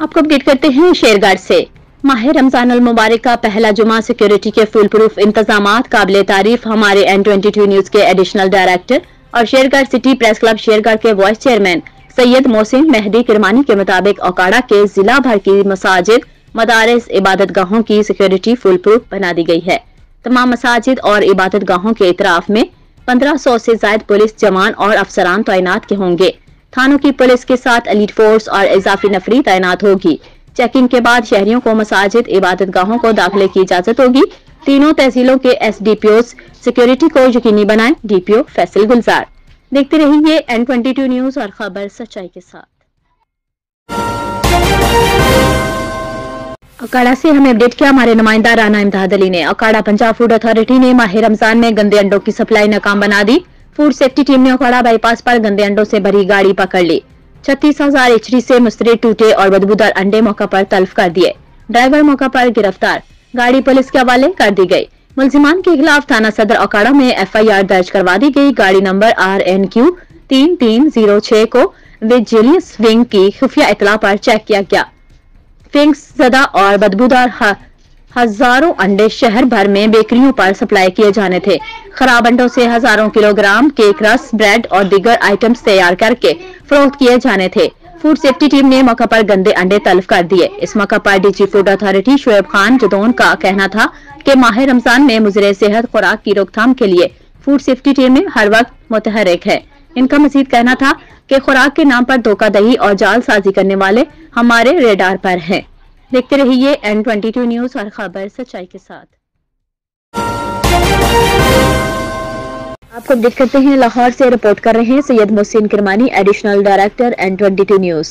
आपको अपडेट करते हैं शेरगढ़ से। माह रमजान अल मुबारक का पहला जुमा सिक्योरिटी के फुल प्रूफ इंतजामात काबिल तारीफ हमारे N22 न्यूज के एडिशनल डायरेक्टर और Shergarh city press club Shergarh के वाइस चेयरमैन सैयद मोहसिन मेहदी किरमानी के मुताबिक ओकाड़ा के जिला भर की मसाजिद मदारिस इबादत गाहों की सिक्योरिटी फुल प्रूफ बना दी गई है। तमाम मसाजिद और इबादत गाहों के इतराफ में 1500 से ज्यादा पुलिस जवान और अफसरान तैनात के होंगे। थानों की पुलिस के साथ एलीट फोर्स और इजाफी नफरी तैनात होगी। चेकिंग के बाद शहरियों को मसाजिद इबादत गाहों को दाखिले की इजाजत होगी। तीनों तहसीलों के SDPOs सिक्योरिटी को यकीनी बनाएं। DPO फैसल गुलजार। देखते रहिए N22 न्यूज और खबर सच्चाई के साथ। ओकाड़ा से हमें अपडेट किया हमारे नुमाइंदा राना इमदाद अली ने। ओकाड़ा पंजाब फूड अथॉरिटी ने माह रमजान में गंदे अंडों की सप्लाई नाकाम बना दी। फूड सेफ्टी टीम ने ओकाड़ा बाईपास पर गंदे अंडों से भरी गाड़ी पकड़ ली। 36,000 HD से मुस्तरद टूटे और बदबूदार अंडे मौका पर तल्फ कर दिए। ड्राइवर मौका पर गिरफ्तार। गाड़ी पुलिस के हवाले कर दी गई। मुलजिमान के खिलाफ थाना सदर ओकाड़ा में FIR दर्ज करवा दी गई। गाड़ी नंबर RNQ 3306 को विजिलेंस विंग की खुफिया इतला पर चेक किया गया। फिंक्स ज़दा और बदबूदार हजारों अंडे शहर भर में बेकरियों पर सप्लाई किए जाने थे। खराब अंडों से हजारों किलोग्राम केक रस, ब्रेड और दीगर आइटम्स तैयार करके फरोख्त किए जाने थे। फूड सेफ्टी टीम ने मौका पर गंदे अंडे तल्फ कर दिए। इस मौका पर DG food authority Shoaib Khan Jadaun का कहना था कि माह रमजान में मुजरे सेहत खुराक की रोकथाम के लिए फूड सेफ्टी टीमें हर वक्त मुतहरिक है। इनका मजीद कहना था कि खुराक के नाम पर धोखाधड़ी और जालसाजी करने वाले हमारे रेडार पर हैं। देखते रहिए N22 न्यूज और खबर सच्चाई के साथ। आपको अपडेट करते हैं लाहौर से रिपोर्ट कर रहे हैं Syed Mohsin Kirmani additional director N22 news.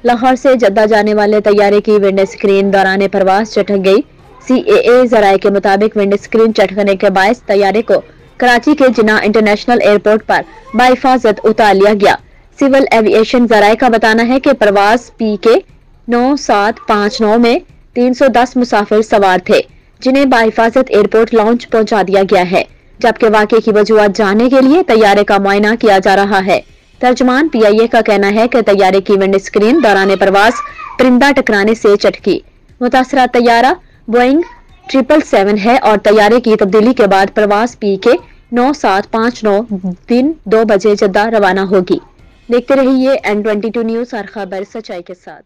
Lahore से जद्दा जाने वाले तैयारे की विंडो स्क्रीन दौरान परवाज चटक गई। CAA जराये के मुताबिक विंडो स्क्रीन चटकने के बायस तैयारे को कराची के जिन्ना इंटरनेशनल एयरपोर्ट पर बाहिफाजत उतार लिया गया। सिविल एविएशन जराये का बताना है कि परवाज PK 9759 में 310 मुसाफिर सवार थे, जिन्हें बाहिफाजत एयरपोर्ट लॉन्च पहुंचा दिया गया है, जबकि वाक़े की वजूहात जानने के लिए तैयारे का मुआयना किया जा रहा है। तर्जमान PIA का कहना है कि तैयारे की विंडो स्क्रीन दौरान परवाज परिंदा टकराने से चटकी। मुतासरा तैयारा बोइंग 777 है और तैयारे की तब्दीली के बाद परवाज PK 9759 दिन 2 बजे जद्दा रवाना होगी। देखते रहिए N22 न्यूज और खबर सच्चाई के साथ।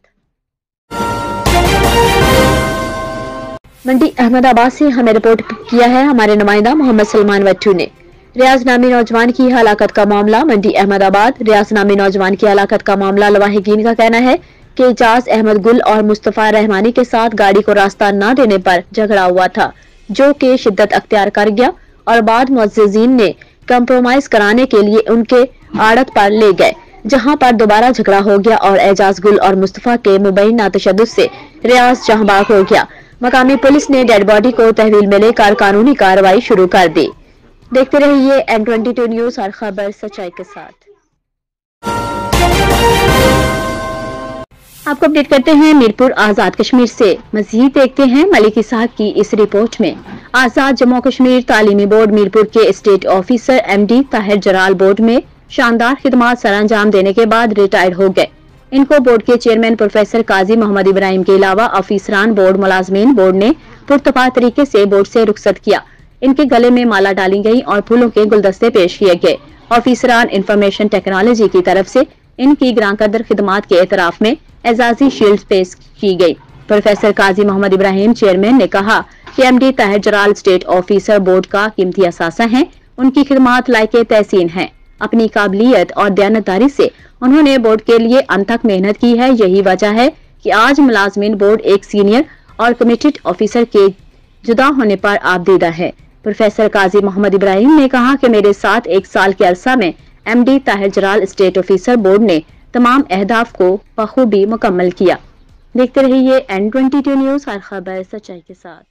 मंडी अहमदाबाद से हमें रिपोर्ट किया है हमारे नुमाइंदा मोहम्मद सलमान वट्टू ने। रियाज नामी नौजवान की हलाकत का मामला मंडी अहमदाबाद। रियाज नामी नौजवान की हलाकत का मामला लवाहिकीन का कहना है कि इजाज अहमद गुल और मुस्तफा रहमानी के साथ गाड़ी को रास्ता न देने पर झगड़ा हुआ था, जो कि शिद्दत अख्तियार कर गया और बाद मुअज्जिजीन ने कंप्रोमाइज कराने के लिए उनके आड़त पर ले गए, जहां पर दोबारा झगड़ा हो गया और एजाज गुल और मुस्तफा के मुबैना तशद्दुद से रियाज जहांबाग हो गया। मकामी पुलिस ने डेड बॉडी को तहवील में लेकर कानूनी कार्रवाई शुरू कर दी। देखते रहिए N22 न्यूज और खबर सच्चाई के साथ। आपको अपडेट करते हैं मीरपुर आजाद कश्मीर से। मजीद देखते हैं मलिक इसहाक की इस रिपोर्ट में। आजाद जम्मू कश्मीर तालीमी बोर्ड मीरपुर के स्टेट ऑफिसर MD ताहिर जलाल बोर्ड में शानदार खिदमात सरअंजाम देने के बाद रिटायर्ड हो गए। इनको बोर्ड के चेयरमैन प्रोफेसर काजी मोहम्मद इब्राहिम के अलावा ऑफिसरान बोर्ड मुलाजमीन बोर्ड ने पुरतपा तरीके से बोर्ड से रुखसत किया। इनके गले में माला डाली गई और फूलों के गुलदस्ते पेश किए गए। ऑफिसरान इंफॉर्मेशन टेक्नोलॉजी की तरफ से इनकी ग्रांकदर खिदमात के एतराफ में एजाजी शील्ड पेश की गई। प्रोफेसर काजी मोहम्मद इब्राहिम चेयरमैन ने कहा कि MD ताहिर जलाल स्टेट ऑफिसर बोर्ड का कीमती असासा है। उनकी खिदमात लायके तहसीन है। अपनी काबिलियत और दयानतदारी से उन्होंने बोर्ड के लिए अनथक मेहनत की है। यही वजह है कि आज मुलाजमीन बोर्ड एक सीनियर और कमिटेड ऑफिसर के जुदा होने पर आबदीदा है। प्रोफेसर काजी मोहम्मद इब्राहिम ने कहा कि मेरे साथ 1 साल के अरसा में MD ताहिर जलाल स्टेट ऑफिसर बोर्ड ने तमाम अहदाफ को बखूबी मुकम्मल किया। देखते रहिए N22 न्यूज और खबर सच्चाई के साथ।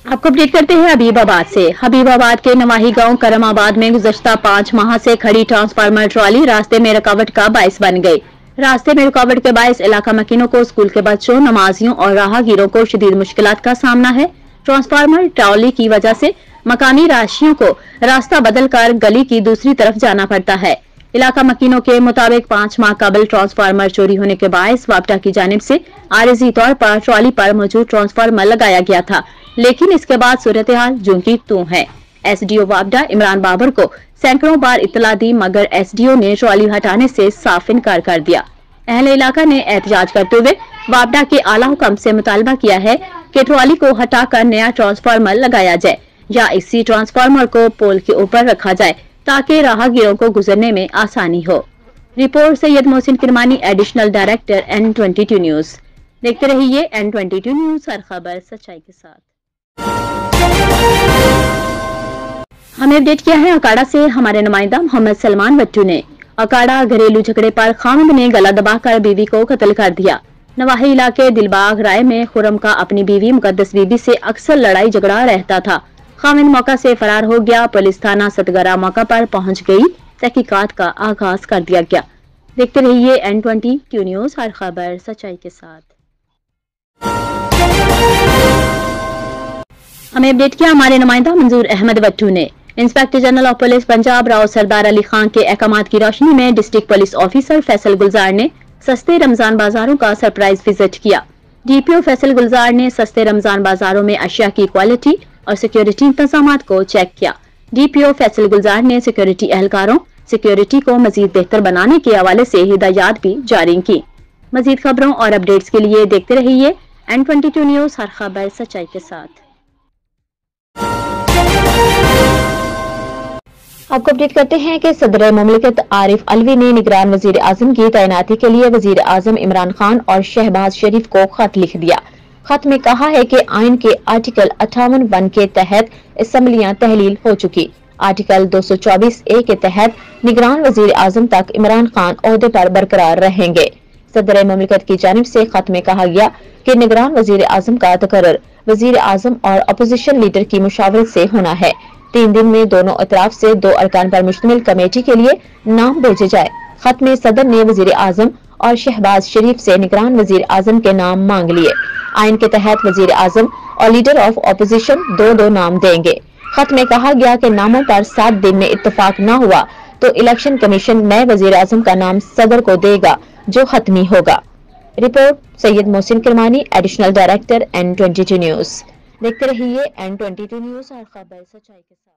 आपको अपडेट करते हैं हबीबाबाद से। हबीबाबाद के नवाही गांव करमाबाद में गुज़श्ता 5 माह से खड़ी ट्रांसफार्मर ट्रॉली रास्ते में रुकावट का बायस बन गई। रास्ते में रुकावट के बायस इलाका मकीनों को, स्कूल के बच्चों, नमाजियों और राहगीरों को शदीद मुश्किलात का सामना है। ट्रांसफार्मर ट्रॉली की वजह से मकामी राशियों को रास्ता बदल कर गली की दूसरी तरफ जाना पड़ता है। इलाका मकीनों के मुताबिक 5 माह कबल ट्रांसफार्मर चोरी होने के बायस वापडा की जानिब से आरिजी तौर पर ट्रॉली पर मौजूद ट्रांसफार्मर लगाया गया था, लेकिन इसके बाद सूरत हाल जूं की तूं है। SDO वापडा इमरान बाबर को सैकड़ों बार इत्तला दी, मगर SDO ने ट्रॉली हटाने से साफ इनकार कर दिया। अहले इलाका ने एहतजाज करते हुए वापडा के आला हुक्म से मुतालबा किया है कि ट्रॉली को हटाकर नया ट्रांसफार्मर लगाया जाए या इसी ट्रांसफार्मर को पोल के ऊपर रखा जाए ताकि राहगीरों को गुजरने में आसानी हो। Report Syed Mohsin Kirmani, additional director N22 news. देखते रहिए N22 न्यूज, हर खबर सच्चाई के साथ। हमें अपडेट किया है अकाड़ा से हमारे नुमाइंदा मोहम्मद सलमान वट्टू ने। अकाड़ा घरेलू झगड़े पर खामिद ने गला दबाकर बीवी को कत्ल कर दिया। नवाही इलाके दिलबाग राय में खुरम का अपनी बीवी मुकद्दस बीबी से अक्सर लड़ाई झगड़ा रहता था। खामिद मौका से फरार हो गया। पुलिस थाना सतगरा मौका पर पहुंच गई। तहकीकात का आगाज कर दिया गया। देखते रहिए N22 न्यूज, हर खबर सच्चाई के साथ। हमें अपडेट किया हमारे नुमाइंदा मंजूर अहमद वट्टू ने। Inspector general of police Punjab Rao Sardar Ali Khan के अहकामात की रोशनी में district police officer Faisal Gulzar ने सस्ते रमजान बाजारों का सरप्राइज विजिट किया। DPO फैसल गुलजार ने सस्ते रमजान बाजारों में अशिया की क्वालिटी और सिक्योरिटी इंतजामात को चेक किया। DPO फैसल गुलजार ने सिक्योरिटी एहलकारों सिक्योरिटी को मजीद बेहतर बनाने के हवाले से हिदायत भी जारी की। मजीद खबरों और अपडेट्स के लिए देखते रहिए N22 न्यूज, हर खबर सच्चाई के साथ। आपको अपडेट करते हैं कि सदर मुमलिकत आरिफ अलवी ने निगरान वजीर आजम की तैनाती के लिए वजीर आजम इमरान खान और शहबाज शरीफ को खत लिख दिया। खत में कहा है कि आइन के आर्टिकल 58(1) के तहत असम्बलियां तहलील हो चुकी। आर्टिकल 224(a) के तहत निगरान वजीर आजम तक इमरान खान ओहदे पर बरकरार रहेंगे। सदर मुमलिकत की जानिब से खत में कहा गया कि निगरान वजीर आजम का तकर्रुर वजीर आजम और अपोजिशन लीडर की मुशावरत से होना है। 3 दिन में दोनों अतराफ से 2 अरकान पर मुश्तमिल कमेटी के लिए नाम भेजे जाए। खत में सदर ने वजीर आजम और शहबाज शरीफ से निगरान वजीर आजम के नाम मांग लिए। आइन के तहत वजीर आजम और लीडर ऑफ अपोजिशन 2-2 नाम देंगे। खत में कहा गया कि नामों पर 7 दिन में इत्तेफाक न हुआ तो इलेक्शन कमीशन नए वजीर आजम का नाम सदर को देगा जो हतमी होगा। Report Syed Mohsin Kirmani, additional director N22 news. देखते रहिए N22 न्यूज, हर खबर सच्चाई के साथ।